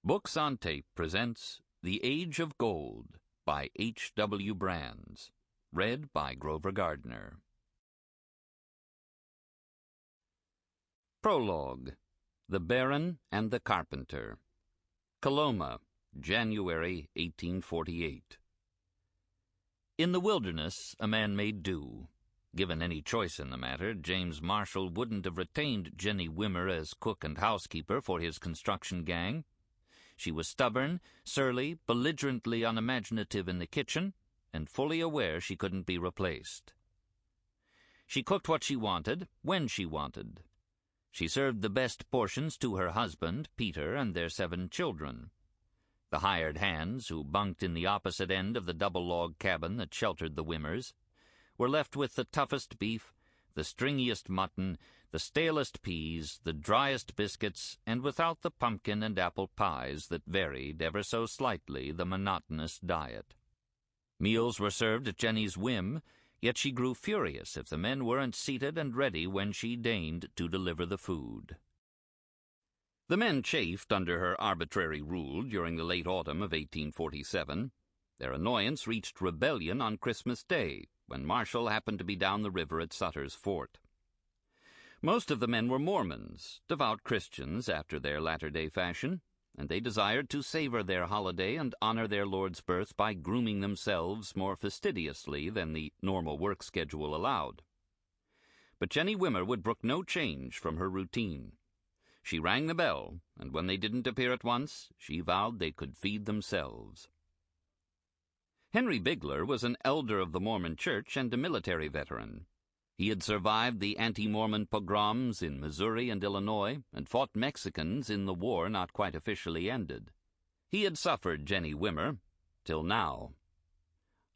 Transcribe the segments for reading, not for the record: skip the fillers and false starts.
Books on Tape presents The Age of Gold by H.W. Brands, read by Grover Gardner. Prologue. The Baron and the Carpenter. Coloma, January 1848. In the wilderness a man may do. Given any choice in the matter, James Marshall wouldn't have retained Jenny Wimmer as cook and housekeeper for his construction gang. She was stubborn, surly, belligerently unimaginative in the kitchen, and fully aware she couldn't be replaced. She cooked what she wanted, when she wanted. She served the best portions to her husband, Peter, and their 7 children. The hired hands, who bunked in the opposite end of the double-log cabin that sheltered the Wimmers, were left with the toughest beef, the stringiest mutton, the stalest peas, the driest biscuits, and without the pumpkin and apple pies that varied ever so slightly the monotonous diet. Meals were served at Jenny's whim, yet she grew furious if the men weren't seated and ready when she deigned to deliver the food. The men chafed under her arbitrary rule during the late autumn of 1847. Their annoyance reached rebellion on Christmas Day, when Marshall happened to be down the river at Sutter's fort. Most of the men were Mormons, devout Christians after their latter-day fashion, and they desired to savor their holiday and honor their Lord's birth by grooming themselves more fastidiously than the normal work schedule allowed. But Jenny Wimmer would brook no change from her routine. She rang the bell, and when they didn't appear at once, she vowed they could feed themselves. Henry Bigler was an elder of the Mormon Church and a military veteran. He had survived the anti-Mormon pogroms in Missouri and Illinois and fought Mexicans in the war not quite officially ended. He had suffered Jenny Wimmer, till now.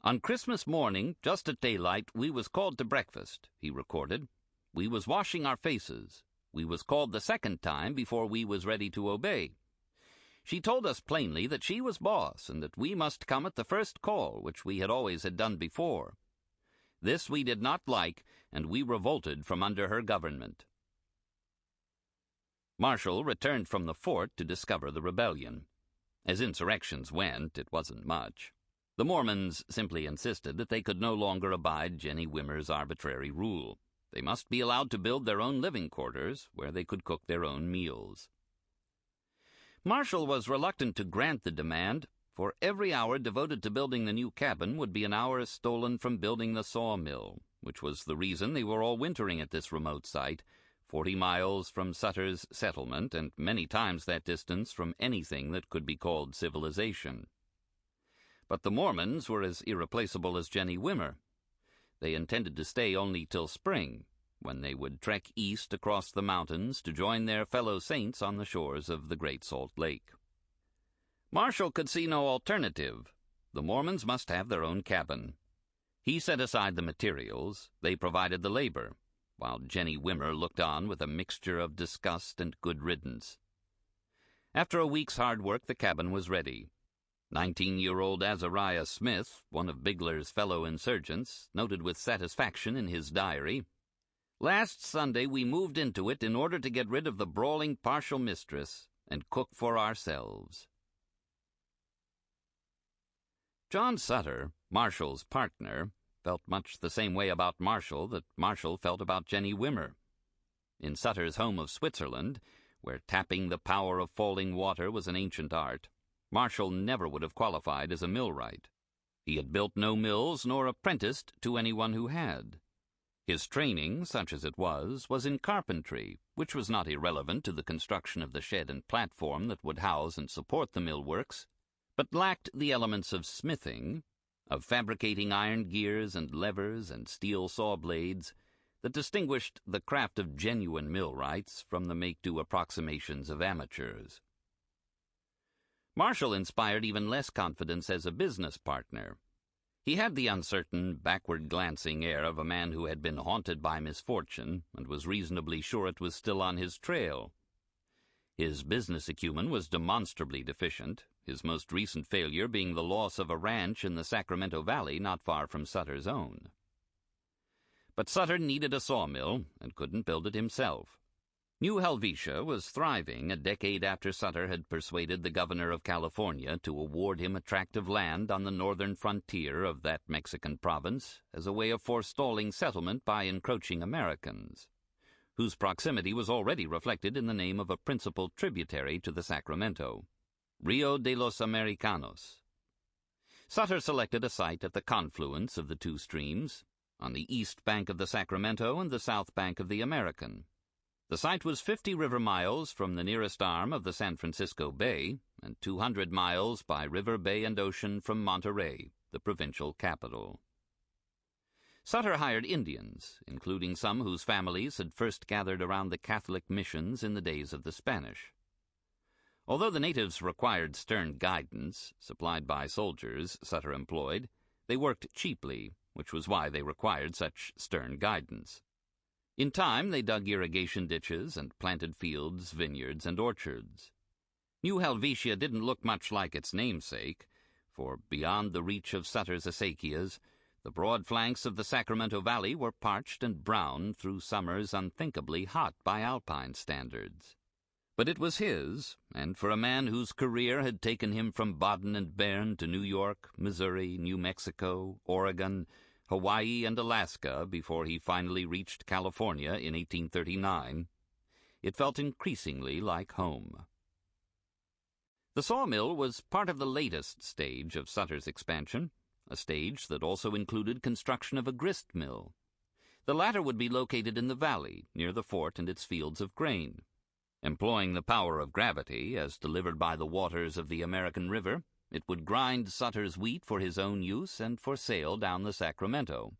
"On Christmas morning, just at daylight, we was called to breakfast," he recorded. "We was washing our faces. We was called the second time before we was ready to obey. She told us plainly that she was boss and that we must come at the first call, which we had always done before. This we did not like, and we revolted from under her government." Marshall returned from the fort to discover the rebellion. As insurrections went, it wasn't much. The Mormons simply insisted that they could no longer abide Jenny Wimmer's arbitrary rule. They must be allowed to build their own living quarters, where they could cook their own meals. Marshall was reluctant to grant the demand, for every hour devoted to building the new cabin would be an hour stolen from building the sawmill, which was the reason they were all wintering at this remote site, 40 miles from Sutter's settlement and many times that distance from anything that could be called civilization. But the Mormons were as irreplaceable as Jenny Wimmer. They intended to stay only till spring, when they would trek east across the mountains to join their fellow saints on the shores of the Great Salt Lake. Marshall could see no alternative. The Mormons must have their own cabin. He set aside the materials, they provided the labor, while Jenny Wimmer looked on with a mixture of disgust and good riddance. After a week's hard work, the cabin was ready. 19-year-old Azariah Smith, one of Bigler's fellow insurgents, noted with satisfaction in his diary, "Last Sunday we moved into it in order to get rid of the brawling partial mistress and cook for ourselves." John Sutter, Marshall's partner, felt much the same way about Marshall that Marshall felt about Jenny Wimmer. In Sutter's home of Switzerland, where tapping the power of falling water was an ancient art, Marshall never would have qualified as a millwright. He had built no mills nor apprenticed to anyone who had. His training, such as it was in carpentry, which was not irrelevant to the construction of the shed and platform that would house and support the millworks, but lacked the elements of smithing, of fabricating iron gears and levers and steel saw blades, that distinguished the craft of genuine millwrights from the make-do approximations of amateurs. Marshall inspired even less confidence as a business partner. He had the uncertain, backward-glancing air of a man who had been haunted by misfortune and was reasonably sure it was still on his trail. His business acumen was demonstrably deficient, his most recent failure being the loss of a ranch in the Sacramento Valley not far from Sutter's own. But Sutter needed a sawmill and couldn't build it himself. New Helvetia was thriving a decade after Sutter had persuaded the governor of California to award him a tract of land on the northern frontier of that Mexican province as a way of forestalling settlement by encroaching Americans, whose proximity was already reflected in the name of a principal tributary to the Sacramento, Rio de los Americanos. Sutter selected a site at the confluence of the two streams, on the east bank of the Sacramento and the south bank of the American. The site was 50 river miles from the nearest arm of the San Francisco Bay and 200 miles by river, bay, and ocean from Monterey, the provincial capital. Sutter hired Indians, including some whose families had first gathered around the Catholic missions in the days of the Spanish. Although the natives required stern guidance, supplied by soldiers Sutter employed, they worked cheaply, which was why they required such stern guidance. In time, they dug irrigation ditches and planted fields, vineyards, and orchards. New Helvetia didn't look much like its namesake, for beyond the reach of Sutter's acequias, the broad flanks of the Sacramento Valley were parched and brown through summers unthinkably hot by alpine standards. But it was his, and for a man whose career had taken him from Baden and Bern to New York, Missouri, New Mexico, Oregon, Hawaii, and Alaska before he finally reached California in 1839, it felt increasingly like home. The sawmill was part of the latest stage of Sutter's expansion, a stage that also included construction of a grist mill. The latter would be located in the valley, near the fort and its fields of grain. Employing the power of gravity, as delivered by the waters of the American River, it would grind Sutter's wheat for his own use and for sale down the Sacramento.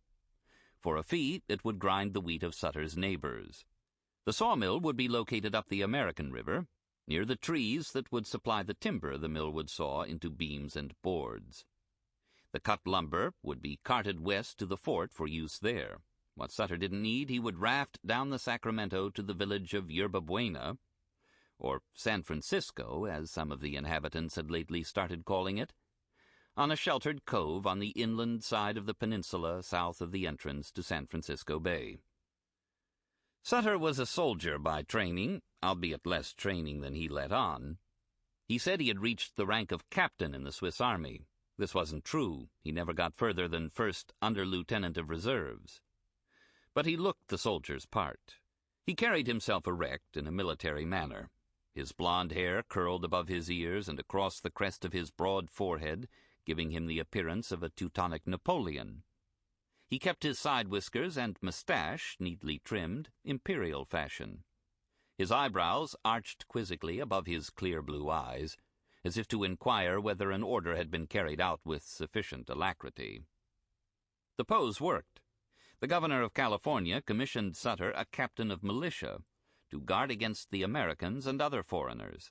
For a fee, it would grind the wheat of Sutter's neighbors. The sawmill would be located up the American River, near the trees that would supply the timber the mill would saw into beams and boards. The cut lumber would be carted west to the fort for use there. What Sutter didn't need, he would raft down the Sacramento to the village of Yerba Buena, or San Francisco, as some of the inhabitants had lately started calling it, on a sheltered cove on the inland side of the peninsula south of the entrance to San Francisco Bay. Sutter was a soldier by training, albeit less training than he let on. He said he had reached the rank of captain in the Swiss Army. This wasn't true. He never got further than first under-lieutenant of reserves. But he looked the soldier's part. He carried himself erect in a military manner. His blond hair curled above his ears and across the crest of his broad forehead, giving him the appearance of a Teutonic Napoleon. He kept his side whiskers and mustache neatly trimmed, imperial fashion. His eyebrows arched quizzically above his clear blue eyes, as if to inquire whether an order had been carried out with sufficient alacrity. The pose worked. The governor of California commissioned Sutter a captain of militia, to guard against the Americans and other foreigners.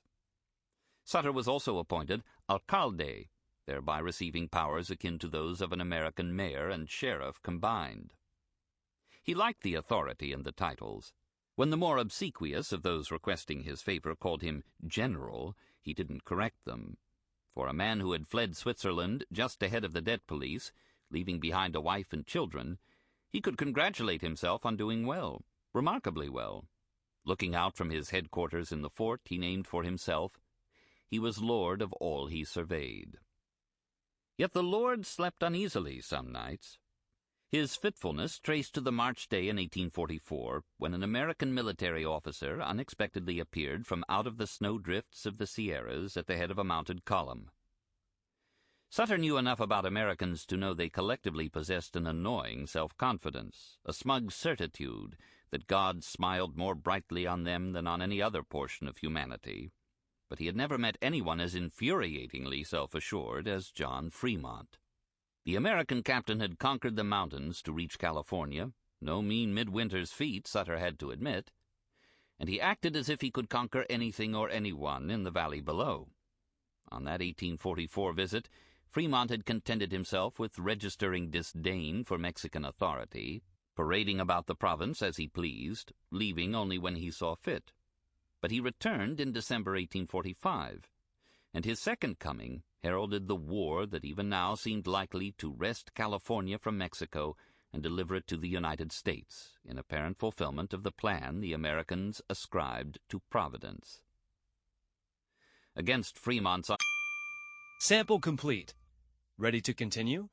Sutter was also appointed alcalde, thereby receiving powers akin to those of an American mayor and sheriff combined. He liked the authority and the titles. When the more obsequious of those requesting his favor called him general, he didn't correct them. For a man who had fled Switzerland just ahead of the debt police, leaving behind a wife and children, he could congratulate himself on doing well, remarkably well. Looking out from his headquarters in the fort he named for himself, he was lord of all he surveyed. Yet the lord slept uneasily some nights. His fitfulness traced to the March day in 1844, when an American military officer unexpectedly appeared from out of the snowdrifts of the Sierras at the head of a mounted column. Sutter knew enough about Americans to know they collectively possessed an annoying self-confidence, a smug certitude that God smiled more brightly on them than on any other portion of humanity. But he had never met anyone as infuriatingly self-assured as John Fremont. The American captain had conquered the mountains to reach California, no mean midwinter's feat, Sutter had to admit, and he acted as if he could conquer anything or anyone in the valley below. On that 1844 visit, Fremont had contented himself with registering disdain for Mexican authority, parading about the province as he pleased, leaving only when he saw fit. But he returned in December 1845, and his second coming heralded the war that even now seemed likely to wrest California from Mexico and deliver it to the United States, in apparent fulfillment of the plan the Americans ascribed to Providence. Against Fremont's... Sample complete. Ready to continue?